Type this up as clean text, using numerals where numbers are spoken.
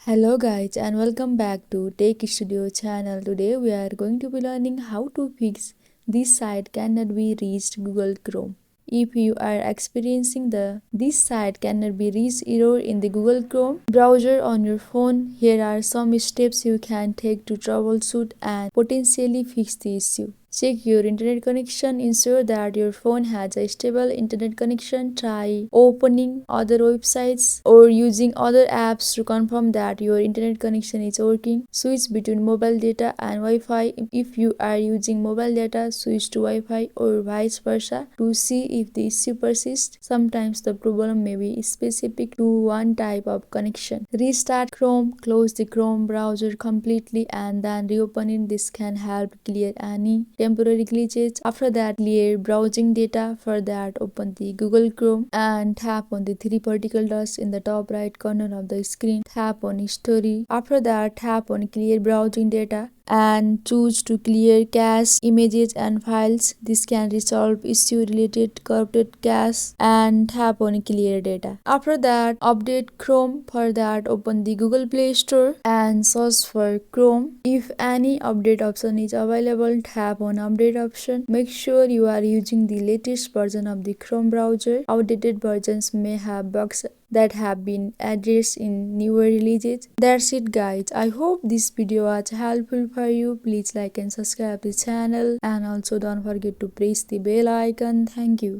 Hello guys and welcome back to TechStudios channel. Today we are going to be learning how to fix this site cannot be reached Google Chrome. If you are experiencing the this site cannot be reached error in the Google Chrome browser on your phone, here are some steps you can take to troubleshoot and potentially fix the issue. Check your internet connection. Ensure that your phone has a stable internet connection. Try opening other websites or using other apps to confirm that your internet connection is working. Switch between mobile data and Wi-Fi. If you are using mobile data, switch to Wi-Fi or vice versa to see if the issue persists. Sometimes the problem may be specific to one type of connection. Restart Chrome. Close the Chrome browser completely and then reopen it. This can help clear any temporary glitches. After that, clear browsing data. For that, open the Google Chrome and tap on the three vertical dots in the top right corner of the screen. Tap on History. After that, tap on Clear Browsing Data and choose to clear cache, images and files. This can resolve issue related corrupted cache and tap on Clear Data. After that, update Chrome. For that, open the Google Play Store and search for Chrome. If any update option is available, tap on Update option. Make sure you are using the latest version of the Chrome browser. Outdated versions may have bugs that have been addressed in newer releases. That's it guys. I hope this video was helpful for you. Please like and subscribe the channel and also don't forget to press the bell icon. Thank you.